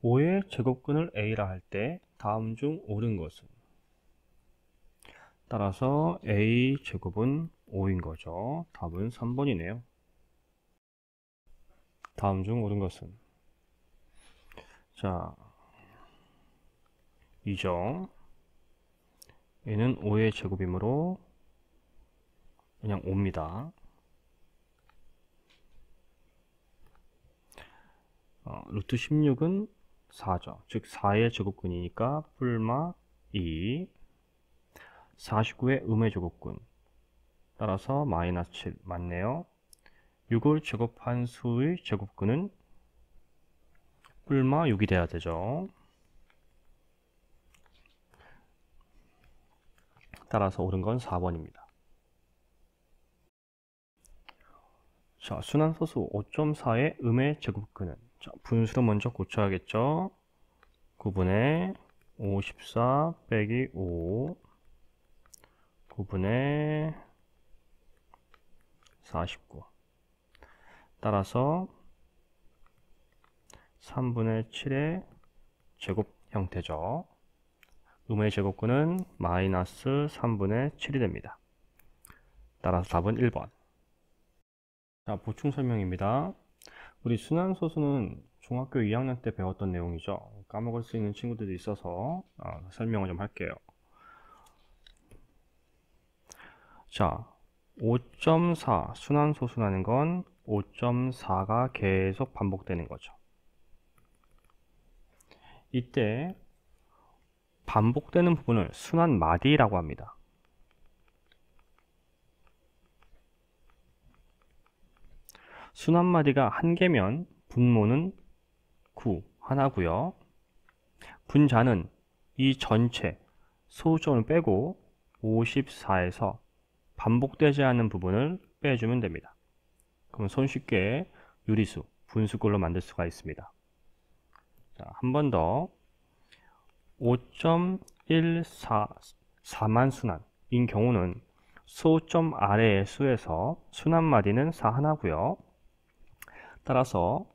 5의 제곱근을 A라 할 때 다음 중 옳은 것은? 따라서 A 제곱은 5인 거죠. 답은 3번이네요. 다음 중 옳은 것은? 자, 2죠. 얘는 5의 제곱이므로 그냥 5입니다. 루트 16은 4죠. 즉 4의 제곱근이니까 뿔마 2. 49의 음의 제곱근. 따라서 마이너스 7 맞네요. 6을 제곱한 수의 제곱근은 뿔마 6이 돼야 되죠. 따라서 옳은 건 4번입니다. 자, 순환소수 5.4의 음의 제곱근은, 자, 분수로 먼저 고쳐야겠죠. 9분의 54 빼기 5 9분의 49. 따라서 3분의 7의 제곱 형태죠. 음의 제곱근은 마이너스 3분의 7이 됩니다. 따라서 답은 1번. 자, 보충 설명입니다. 우리 순환소수는 중학교 2학년 때 배웠던 내용이죠. 까먹을 수 있는 친구들도 있어서 설명을 좀 할게요. 자, 5.4 순환소수라는 건 5.4가 계속 반복되는 거죠. 이때 반복되는 부분을 순환마디라고 합니다. 순환마디가 한 개면 분모는 9, 하나고요. 분자는 이 전체 소수점을 빼고 54에서 반복되지 않는 부분을 빼주면 됩니다. 그럼 손쉽게 유리수, 분수꼴로 만들 수가 있습니다. 자, 한 번 더. 5.144만 순환인 경우는 소점 아래의 수에서 순환마디는 4 하나고요. 따라서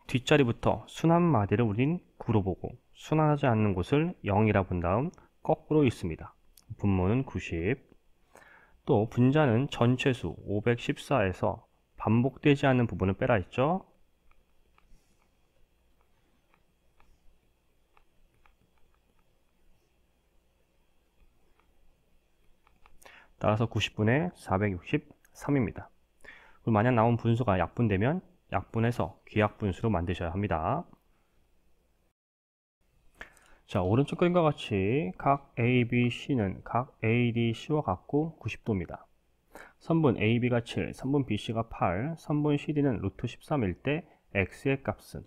뒷자리부터 순환마디를 우린 9로 보고 순환하지 않는 곳을 0이라 본 다음 거꾸로 있습니다. 분모는 90. 또 분자는 전체수 514에서 반복되지 않는 부분을 빼라 했죠. 따라서 90분의 463입니다. 만약 나온 분수가 약분되면 약분해서 귀약분수로 만드셔야 합니다. 자, 오른쪽 그림과 같이 각 A, B, C는 각 A, D, C와 같고 90도입니다. 선분 A, B가 7, 선분 B, C가 8, 선분 C, D는 루트 13일 때 X의 값은?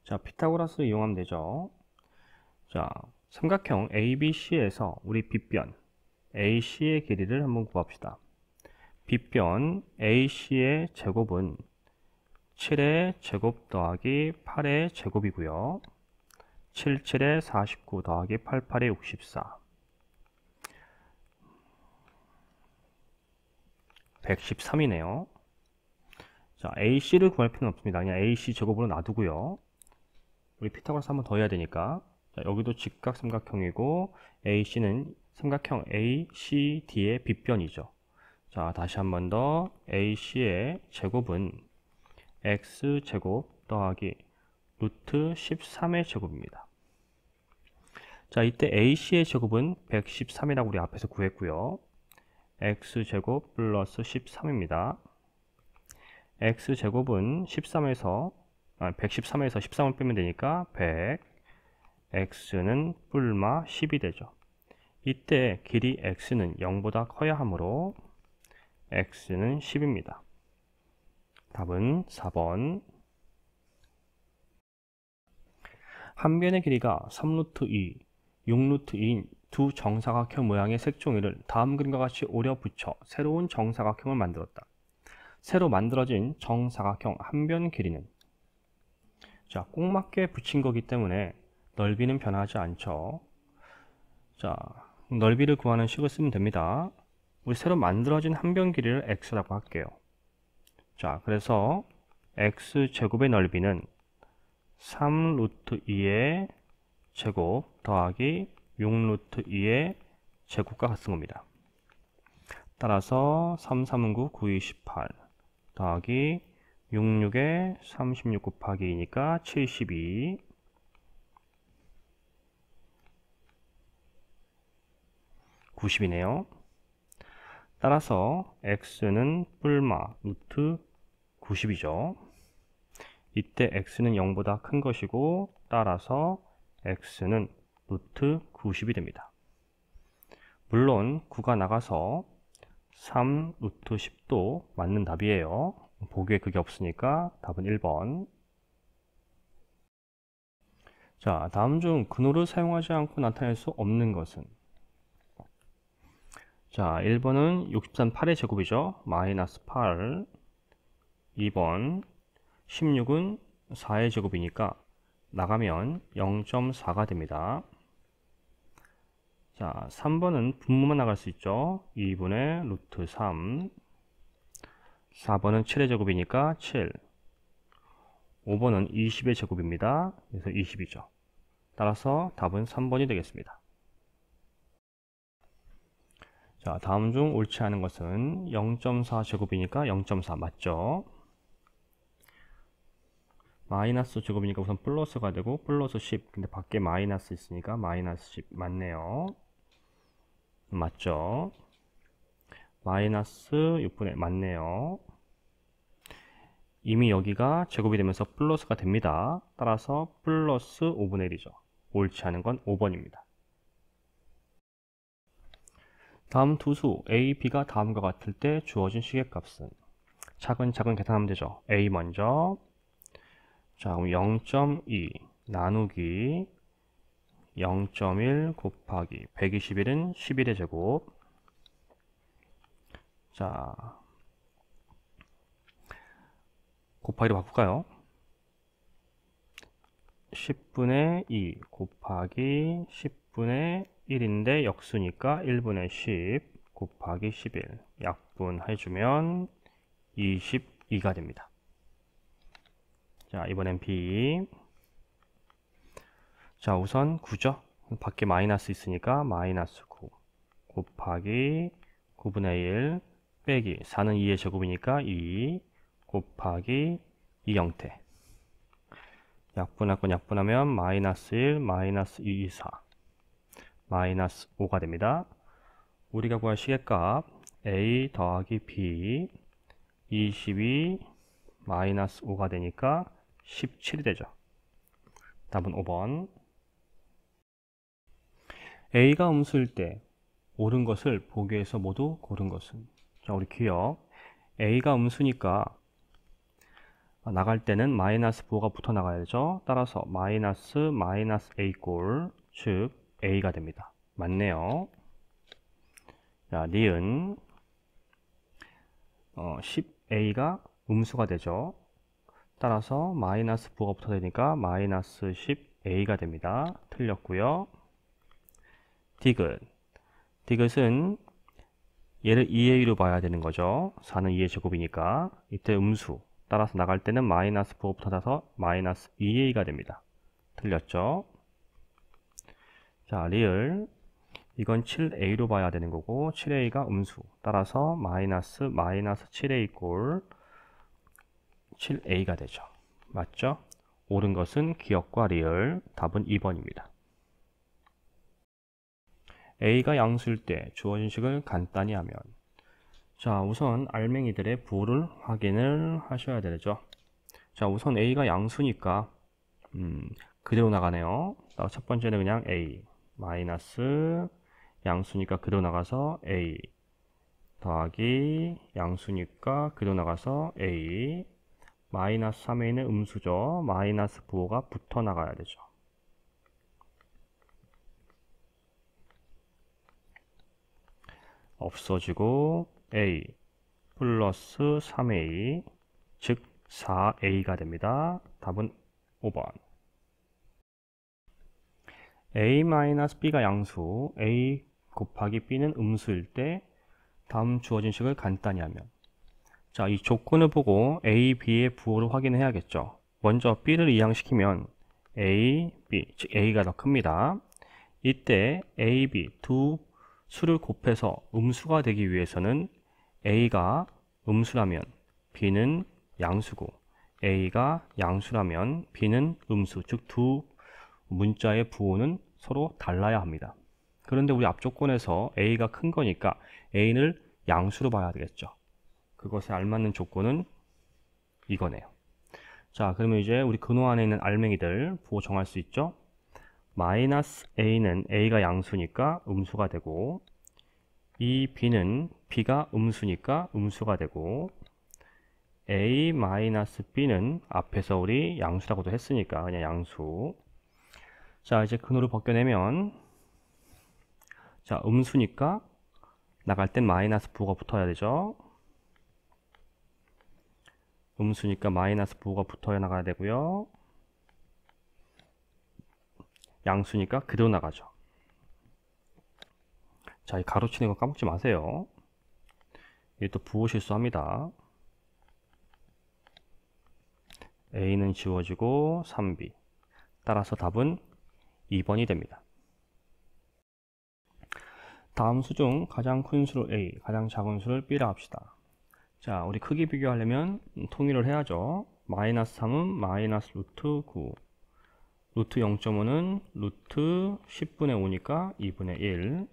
자, 피타고라스 이용하면 되죠. 자, 삼각형 ABC에서 우리 빗변 AC의 길이를 한번 구합시다. 빗변 AC의 제곱은 7의 제곱 더하기 8의 제곱이고요. 7, 7의 49 더하기 8, 8의 64. 113이네요. 자, AC를 구할 필요는 없습니다. 그냥 AC 제곱으로 놔두고요. 우리 피타고라스 한번 더 해야 되니까. 자, 여기도 직각삼각형이고 AC는 삼각형 ACD의 빗변이죠. 자, 다시 한 번 더. AC의 제곱은 X제곱 더하기 루트 13의 제곱입니다. 자, 이때 AC의 제곱은 113이라고 우리 앞에서 구했고요. X제곱 플러스 13입니다. X제곱은 113에서 13을 빼면 되니까 100. X는 뿔마 10이 되죠. 이때 길이 X는 0보다 커야 하므로 X는 10입니다. 답은 4번. 한 변의 길이가 3루트 2, 6루트 2인 두 정사각형 모양의 색종이를 다음 그림과 같이 오려 붙여 새로운 정사각형을 만들었다. 새로 만들어진 정사각형 한 변 길이는? 자, 꼭 맞게 붙인 거기 때문에 넓이는 변하지 않죠. 자, 넓이를 구하는 식을 쓰면 됩니다. 우리 새로 만들어진 한 변 길이를 x라고 할게요. 자, 그래서 x제곱의 넓이는 3 루트 2의 제곱 더하기 6 루트 2의 제곱과 같은 겁니다. 따라서 3, 3은 9, 9, 2, 18 더하기 6, 6에 36 곱하기 2니까 72 90이네요. 따라서 x는 뿔마 루트 90이죠. 이때 x는 0보다 큰 것이고 따라서 x는 루트 90이 됩니다. 물론 9가 나가서 3 루트 10도 맞는 답이에요. 보기에 그게 없으니까 답은 1번. 자, 다음 중 근호를 사용하지 않고 나타낼 수 없는 것은? 자, 1번은 63 8의 제곱이죠. 마이너스 8. 2번 16은 4의 제곱이니까 나가면 0.4가 됩니다. 자, 3번은 분모만 나갈 수 있죠. 2분의 루트 3. 4번은 7의 제곱이니까 7. 5번은 20의 제곱입니다. 그래서 20이죠. 따라서 답은 3번이 되겠습니다. 자, 다음 중 옳지 않은 것은 0.4 제곱이니까 0.4 맞죠? 마이너스 제곱이니까 우선 플러스가 되고 플러스 10. 근데 밖에 마이너스 있으니까 마이너스 10 맞네요. 맞죠? 마이너스 6분의 맞네요. 이미 여기가 제곱이 되면서 플러스가 됩니다. 따라서 플러스 5분의 1이죠. 옳지 않은 건 5번입니다. 다음 두 수 A, B가 다음과 같을 때 주어진 시계값은? 차근차근 계산하면 되죠. A 먼저. 자, 그럼 0.2 나누기 0.1 곱하기 121은 11의 제곱. 자, 곱하기로 바꿀까요? 10분의 2 곱하기 10분의 1인데 역수니까 1분의 10 곱하기 11 약분해주면 22가 됩니다. 자, 이번엔 B. 자, 우선 9죠. 밖에 마이너스 있으니까 마이너스 9 곱하기 9분의 1 빼기 4는 2의 제곱이니까 2 곱하기 2 형태. 약분할 건 약분하면 마이너스 1, 마이너스 2, 4 마이너스 5가 됩니다. 우리가 구할 시계값 A 더하기 B 22 마이너스 5가 되니까 17이 되죠. 답은 5번. A가 음수일 때 옳은 것을 보기에서 모두 고른 것은? 자, 우리 기억. A가 음수니까 나갈 때는 마이너스 부호가 붙어 나가야죠. 따라서 마이너스 A 꼴, 즉 A가 됩니다. 맞네요. 자, 니은 10A가 음수가 되죠. 따라서 마이너스 부호가 붙어 되니까 마이너스 10A가 됩니다. 틀렸고요. 디귿은 얘를 2A로 봐야 되는 거죠. 4는 2의 제곱이니까 이때 음수. 따라서 나갈 때는 마이너스 부호 붙어서 마이너스 2A가 됩니다. 틀렸죠? 자, 리을. 이건 7A로 봐야 되는 거고 7A가 음수. 따라서 마이너스 7A 꼴 7A가 되죠. 맞죠? 옳은 것은 기억과 리을. 답은 2번입니다. A가 양수일 때 주어진 식을 간단히 하면. 자, 우선 알맹이들의 부호를 확인을 하셔야 되죠. 자, 우선 A가 양수니까 그대로 나가네요. 첫 번째는 그냥 A 마이너스 양수니까 그대로 나가서 A 더하기 양수니까 그대로 나가서 A 마이너스 3에 있는 음수죠. 마이너스 부호가 붙어 나가야 되죠. 없어지고 A 플러스 3A 즉 4A가 됩니다. 답은 5번. A-B가 양수, A 곱하기 B는 음수일 때 다음 주어진 식을 간단히 하면. 자, 이 조건을 보고 A, B의 부호를 확인해야겠죠. 먼저 b를 이항시키면 a, b, 즉 a가 더 큽니다. 이때 a, b 두 수를 곱해서 음수가 되기 위해서는 a가 음수라면 b는 양수고 a가 양수라면 b는 음수, 즉 두 문자의 부호는 서로 달라야 합니다. 그런데 우리 앞 조건에서 a가 큰 거니까 a를 양수로 봐야 되겠죠. 그것에 알맞는 조건은 이거네요. 자, 그러면 이제 우리 근호 안에 있는 알맹이들 부호 정할 수 있죠. 마이너스 a는 a가 양수니까 음수가 되고, 이 b는 b가 음수니까 음수가 되고, a 마이너스 b는 앞에서 우리 양수라고도 했으니까 그냥 양수. 자, 이제 근호를 벗겨내면, 자, 음수니까 나갈 땐 마이너스 부호가 붙어야 되죠. 음수니까 마이너스 부호가 붙어야 나가야 되고요. 양수니까 그대로 나가죠. 자, 이 가로치는 거 까먹지 마세요. 이게 또 부호 실수합니다. a는 지워지고 3b. 따라서 답은 2번이 됩니다. 다음 수 중 가장 큰 수를 a, 가장 작은 수를 b라 합시다. 자, 우리 크기 비교하려면 통일을 해야죠. 마이너스 3은 마이너스 루트 9, 루트 0.5는 루트 10분의 5니까 2분의 1.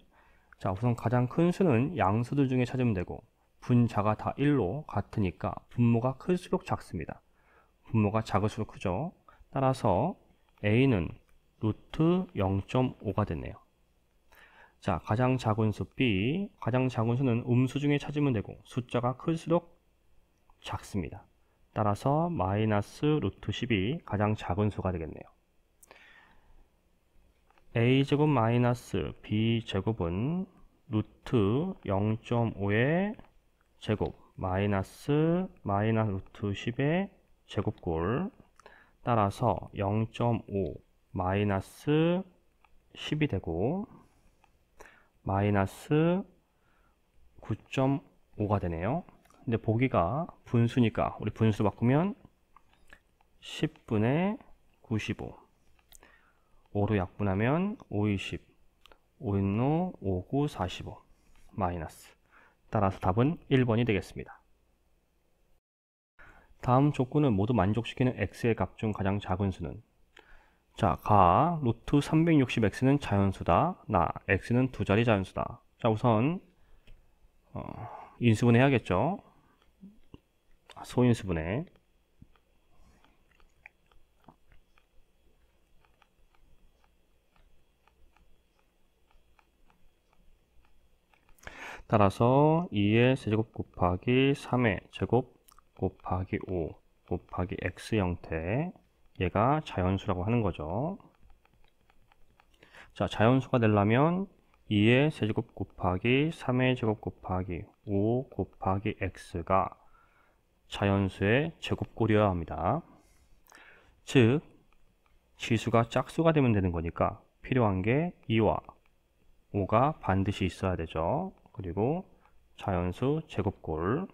자, 우선 가장 큰 수는 양수들 중에 찾으면 되고, 분자가 다 1로 같으니까 분모가 클수록 작습니다. 분모가 작을수록 크죠. 따라서 a는 루트 0.5가 됐네요. 자, 가장 작은 수 b, 가장 작은 수는 음수 중에 찾으면 되고 숫자가 클수록 작습니다. 따라서 마이너스 루트 10이 가장 작은 수가 되겠네요. a제곱 마이너스 b제곱은 루트 0.5의 제곱 마이너스 루트 10의 제곱골. 따라서 0.5 마이너스 10이 되고 마이너스 9.5가 되네요. 근데 보기가 분수니까 우리 분수 바꾸면 10분의 95. 5로 약분하면 5, 20, 5인노 5, 9, 45 마이너스. 따라서 답은 1번이 되겠습니다. 다음 조건을 모두 만족시키는 x의 값 중 가장 작은 수는, 자, 가 루트 360x는 자연수다. 나 x는 두 자리 자연수다. 자, 우선 인수분해 해야겠죠. 소인수분해. 따라서 2의 세제곱 곱하기 3의 제곱 곱하기 5 곱하기 x 형태, 얘가 자연수라고 하는 거죠. 자, 자연수가 되려면 2의 세제곱 곱하기 3의 제곱 곱하기 5 곱하기 x가 자연수의 제곱꼴이어야 합니다. 즉 지수가 짝수가 되면 되는 거니까 필요한 게 2와 5가 반드시 있어야 되죠. 그리고 자연수 제곱꼴.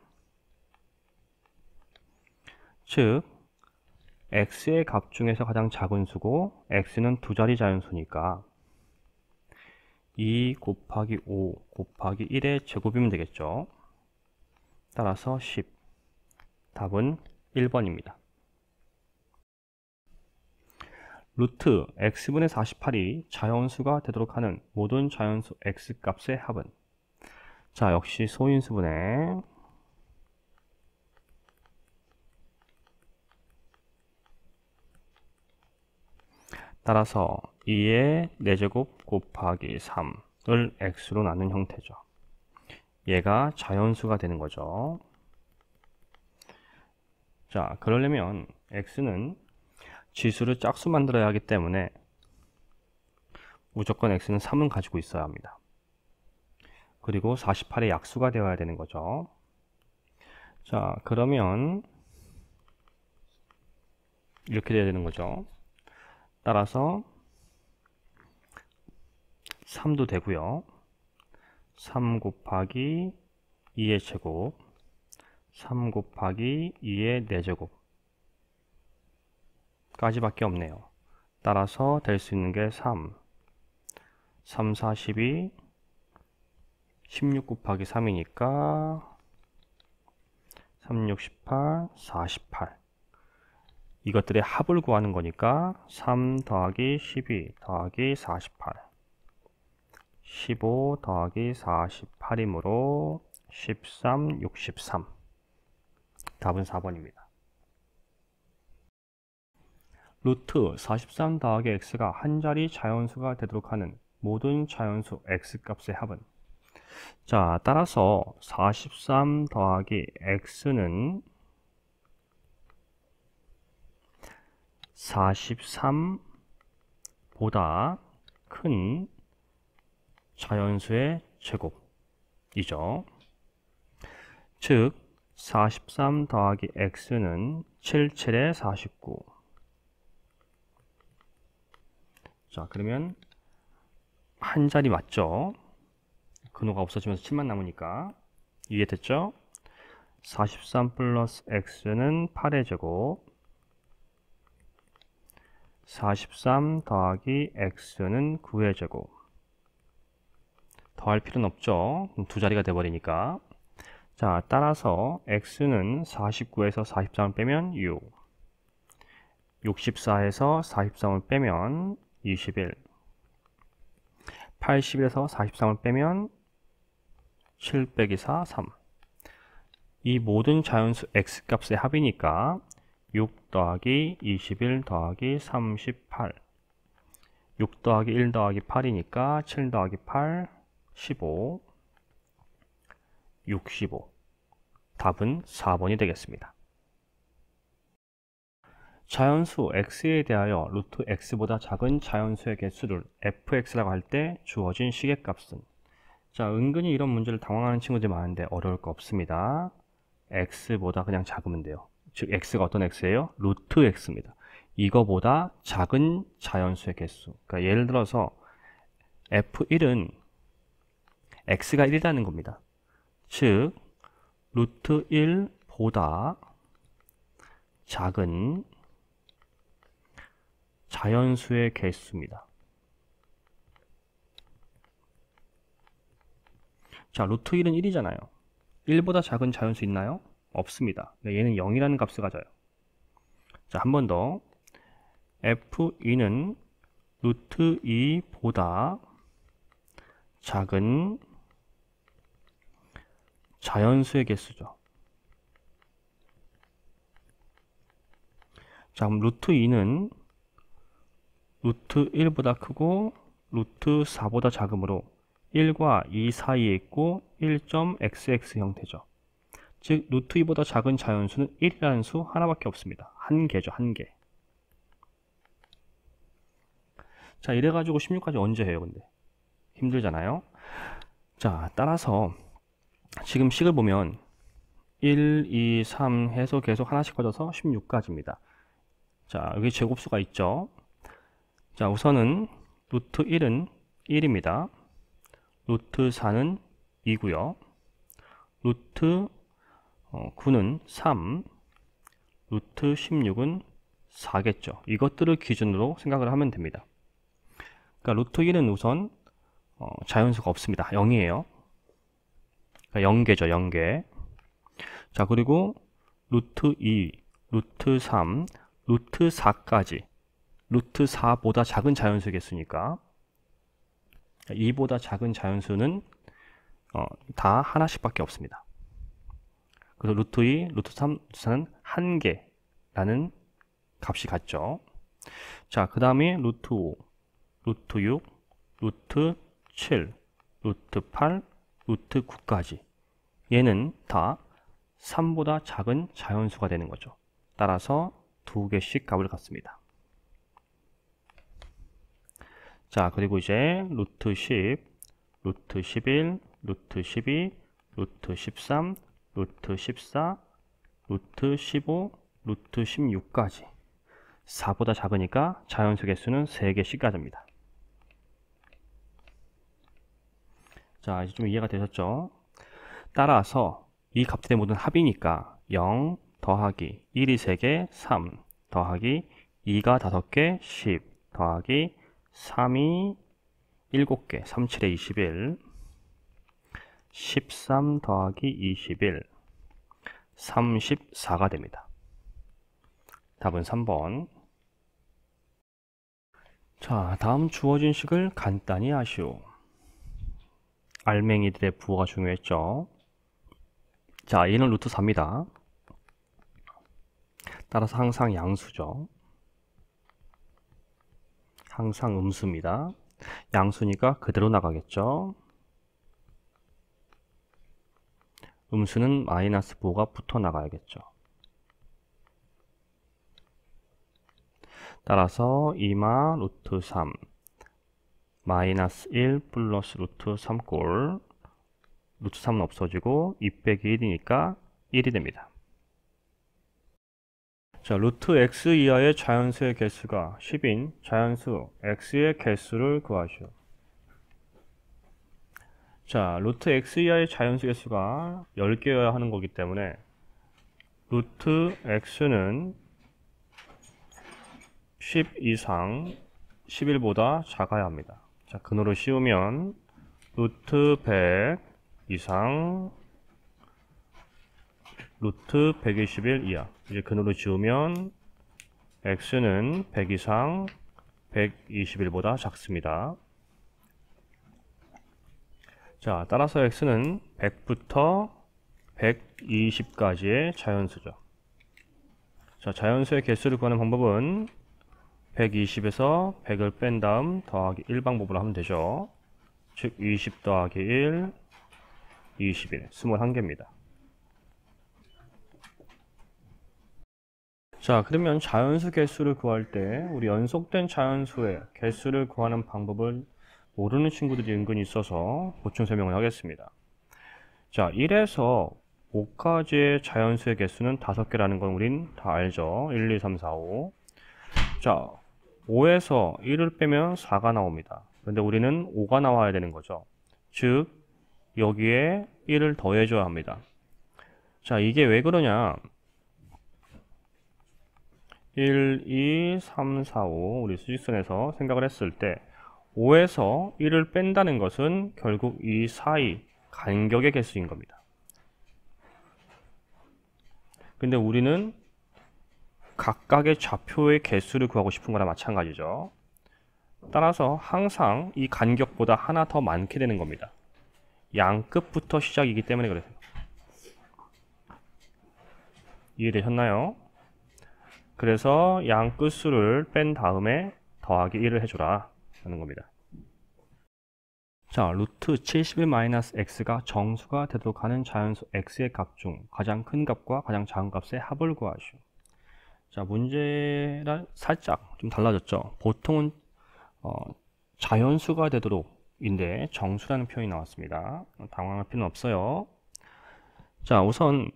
즉 x의 값 중에서 가장 작은 수고 x는 두 자리 자연수니까 2 곱하기 5 곱하기 1의 제곱이면 되겠죠. 따라서 10. 답은 1번입니다. 루트 x분의 48이 자연수가 되도록 하는 모든 자연수 x값의 합은, 자, 역시 소인수분해. 따라서 2의 4제곱 곱하기 3을 x로 나눈 형태죠. 얘가 자연수가 되는 거죠. 자, 그러려면 x는 지수를 짝수 만들어야 하기 때문에 무조건 x는 3은 가지고 있어야 합니다. 그리고 48의 약수가 되어야 되는 거죠. 자, 그러면 이렇게 돼야 되는 거죠. 따라서 3도 되고요. 3 곱하기 2의 제곱, 3 곱하기 2의 4제곱, 까지밖에 없네요. 따라서 될 수 있는 게 3, 3, 4, 12, 16 곱하기 3이니까 3, 6, 18, 48. 이것들의 합을 구하는 거니까 3 더하기 12 더하기 48, 15 더하기 48이므로 13, 63. 답은 4번입니다. 루트 43 더하기 x가 한 자리 자연수가 되도록 하는 모든 자연수 x값의 합은, 자, 따라서 43 더하기 x는 43보다 큰 자연수의 제곱이죠. 즉 43 더하기 x는 77에 49. 자, 그러면 한 자리 맞죠? 근호가 없어지면서 7만 남으니까 이해됐죠? 43 플러스 x는 8의 제곱, 43 더하기 x는 9의 제곱. 더할 필요는 없죠? 그럼 두 자리가 돼버리니까. 자, 따라서 x는 49에서 43을 빼면 6, 64에서 43을 빼면 21, 81에서 43을 빼면 7 빼기 4, 3. 이 모든 자연수 x값의 합이니까 6 더하기 21 더하기 38, 6 더하기 1 더하기 8이니까 7 더하기 8, 15, 65. 답은 4번이 되겠습니다. 자연수 x에 대하여 루트 x보다 작은 자연수의 개수를 fx라고 할 때 주어진 시계값은, 자, 은근히 이런 문제를 당황하는 친구들이 많은데 어려울 거 없습니다. x보다 그냥 작으면 돼요. 즉 x가 어떤 x예요? 루트 x입니다. 이거보다 작은 자연수의 개수. 그러니까 예를 들어서 f1은 x가 1이라는 겁니다. 즉 루트 1보다 작은 자연수의 개수입니다. 자, 루트 1은 1이잖아요. 1보다 작은 자연수 있나요? 없습니다. 얘는 0이라는 값을 가져요. 자, 한 번 더. f2는 루트 2보다 작은 자연수의 개수죠. 자, 그럼 루트 2는 루트 1보다 크고 루트 4보다 작으므로 1과 2 사이에 있고 1.xx 형태죠. 즉 루트 2보다 작은 자연수는 1이라는 수 하나밖에 없습니다. 한 개죠, 한 개. 자, 이래가지고 16까지 언제 해요, 근데? 힘들잖아요. 자, 따라서 지금 식을 보면 1, 2, 3 해서 계속 하나씩 커져서 16까지입니다. 자, 여기 제곱수가 있죠. 자, 우선은 루트 1은 1입니다. 루트 4는 2고요. 루트 9는 3, 루트 16은 4겠죠. 이것들을 기준으로 생각을 하면 됩니다. 그러니까 루트 1은 우선 자연수가 없습니다. 0이에요. 그러니까 0개죠. 0개. 자, 그리고 루트 2, 루트 3, 루트 4까지. 루트 4보다 작은 자연수 개수니까 2보다 작은 자연수는 다 하나씩 밖에 없습니다. 그래서 루트 2, 루트 3, 루트 4는 1개라는 값이 같죠. 자, 그 다음에 루트 5, 루트 6, 루트 7, 루트 8, 루트 9까지. 얘는 다 3보다 작은 자연수가 되는 거죠. 따라서 2개씩 값을 갖습니다. 자, 그리고 이제 루트 10, 루트 11, 루트 12, 루트 13, 루트 14, 루트 15, 루트 16까지 4보다 작으니까 자연수 개수는 3개씩 가집니다. 자, 이제 좀 이해가 되셨죠? 따라서 이 값들의 모든 합이니까 0 더하기 1이 3개, 3 더하기 2가 5개 10 더하기 3이 7개 3, 7에 21 13 더하기 21 34가 됩니다. 답은 3번. 자, 다음 주어진 식을 간단히 하시오. 알맹이들의 부호가 중요했죠. 자, 얘는 루트 4입니다. 따라서 항상 양수죠. 항상 음수입니다. 양수니까 그대로 나가겠죠. 음수는 마이너스 부호가 붙어 나가야겠죠. 따라서 2마 루트 3 마이너스 1 플러스 루트 3꼴 루트 3은 없어지고 2 빼기 1이니까 1이 됩니다. 자, 루트 x 이하의 자연수의 개수가 10인 자연수 x의 개수를 구하시오. 자, 루트 x 이하의 자연수 개수가 10개여야 하는 거기 때문에 루트 x는 10 이상 11보다 작아야 합니다. 자, 근호를 씌우면 루트 100 이상 루트 121 이하. 이제 근호를 지우면 x는 100 이상 121보다 작습니다. 자, 따라서 x는 100부터 120까지의 자연수죠. 자, 자연수의 개수를 구하는 방법은 120에서 100을 뺀 다음 더하기 1 방법으로 하면 되죠. 즉 20 더하기 1 21 21개입니다. 자, 그러면 자연수 개수를 구할 때 우리 연속된 자연수의 개수를 구하는 방법을 모르는 친구들이 은근히 있어서 보충 설명을 하겠습니다. 자, 1에서 5까지의 자연수의 개수는 5개라는 건 우린 다 알죠. 1, 2, 3, 4, 5. 자, 5에서 1을 빼면 4가 나옵니다. 그런데 우리는 5가 나와야 되는 거죠. 즉, 여기에 1을 더해줘야 합니다. 자, 이게 왜 그러냐? 1, 2, 3, 4, 5 우리 수직선에서 생각을 했을 때 5에서 1을 뺀다는 것은 결국 이 사이 간격의 개수인 겁니다. 근데 우리는 각각의 좌표의 개수를 구하고 싶은 거나 마찬가지죠. 따라서 항상 이 간격보다 하나 더 많게 되는 겁니다. 양끝부터 시작이기 때문에 그래요. 이해되셨나요? 그래서 양끝수를 뺀 다음에 더하기 1을 해줘라 하는 겁니다. 자, 루트 71-x가 정수가 되도록 하는 자연수 x의 값 중 가장 큰 값과 가장 작은 값의 합을 구하시오. 자, 문제랑 살짝 좀 달라졌죠. 보통은 자연수가 되도록 인데 정수라는 표현이 나왔습니다. 당황할 필요는 없어요. 자, 우선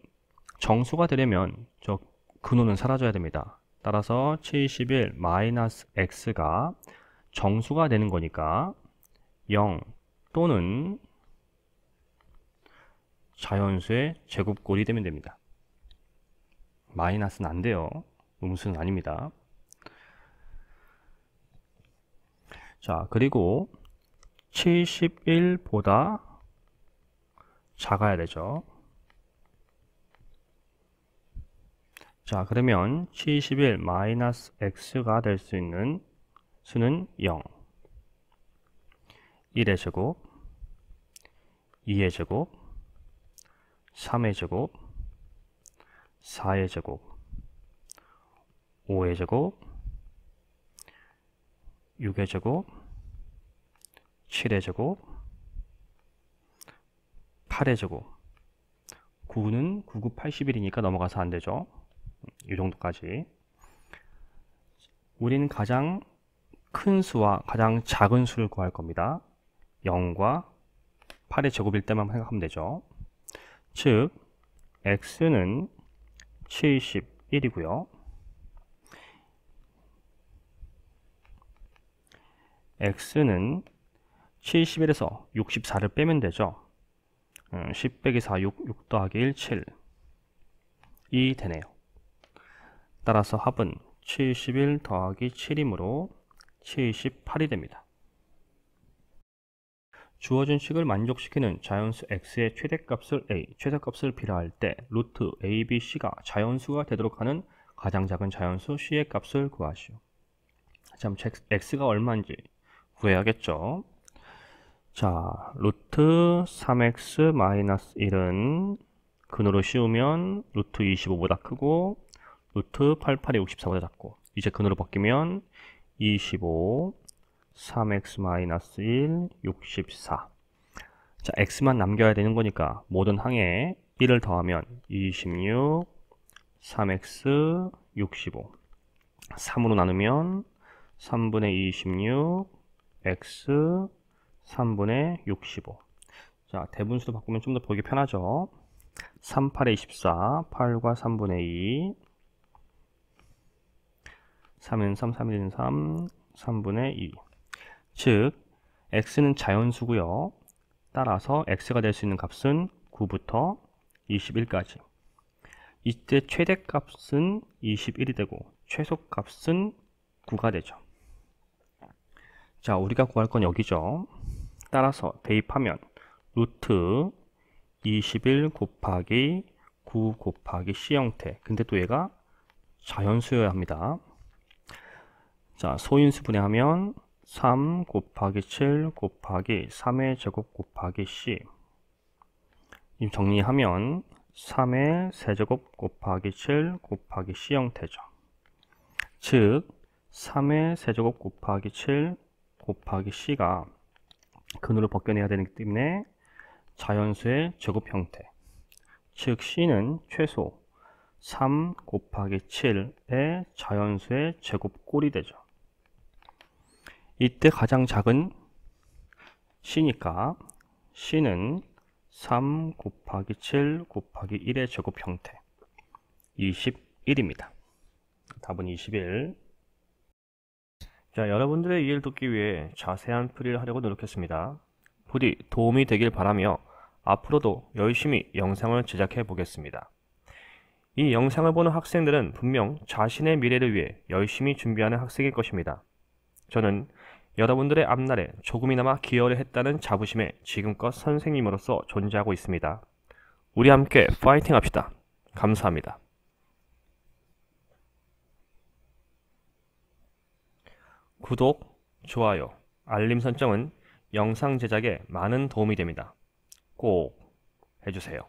정수가 되려면 저 근호는 사라져야 됩니다. 따라서 71-x가 정수가 되는 거니까 0 또는 자연수의 제곱꼴이 되면 됩니다. 마이너스는 안 돼요. 음수는 아닙니다. 자, 그리고 71보다 작아야 되죠. 자, 그러면 71-x가 될 수 있는 수는 0, 1의 제곱, 2의 제곱, 3의 제곱, 4의 제곱, 5의 제곱, 6의 제곱, 7의 제곱, 8의 제곱. 9는 9, 9, 81이니까 넘어가서 안 되죠. 이 정도까지. 우리는 가장 큰 수와 가장 작은 수를 구할 겁니다. 0과 8의 제곱일 때만 생각하면 되죠. 즉, x는 71이고요. x는 71에서 64를 빼면 되죠. 10 빼기 4, 6 더하기 1, 7이 되네요. 따라서 합은 71 더하기 7이므로 78이 됩니다. 주어진 식을 만족시키는 자연수 x의 최대값을 a, 최소값을 b라 할 때 루트 a, b, c가 자연수가 되도록 하는 가장 작은 자연수 c의 값을 구하시오. 자, x가 얼마인지 구해야겠죠. 자, 루트 3x-1은 근으로 씌우면 루트 25보다 크고 루트 88이 64보다 작고, 이제 근으로 바뀌면 25, 3x-1, 64. 자, x만 남겨야 되는 거니까 모든 항에 1을 더하면 26, 3x, 65. 3으로 나누면 3분의 26, x, 3분의 65. 자, 대분수로 바꾸면 좀 더 보기 편하죠. 3, 8에 24, 8과 3분의 2, 3은 3, 3은 3, 3분의 2. 즉, x는 자연수고요. 따라서 x가 될 수 있는 값은 9부터 21까지. 이때 최대값은 21이 되고 최소값은 9가 되죠. 자, 우리가 구할 건 여기죠. 따라서 대입하면 루트 21 곱하기 9 곱하기 c 형태. 근데 또 얘가 자연수여야 합니다. 자, 소인수 분해하면 3 곱하기 7 곱하기 3의 제곱 곱하기 c. 정리하면 3의 세제곱 곱하기 7 곱하기 c 형태죠. 즉 3의 세제곱 곱하기 7 곱하기 c가 근으로 벗겨내야 되기 때문에 자연수의 제곱 형태. 즉 c는 최소 3 곱하기 7의 자연수의 제곱꼴이 되죠. 이때 가장 작은 c니까 c는 3 곱하기 7 곱하기 1의 제곱 형태 21입니다. 답은 21. 자, 여러분들의 이해를 돕기 위해 자세한 풀이를 하려고 노력했습니다. 부디 도움이 되길 바라며 앞으로도 열심히 영상을 제작해 보겠습니다. 이 영상을 보는 학생들은 분명 자신의 미래를 위해 열심히 준비하는 학생일 것입니다. 저는 여러분들의 앞날에 조금이나마 기여를 했다는 자부심에 지금껏 선생님으로서 존재하고 있습니다. 우리 함께 파이팅 합시다. 감사합니다. 구독, 좋아요, 알림 설정은 영상 제작에 많은 도움이 됩니다. 꼭 해주세요.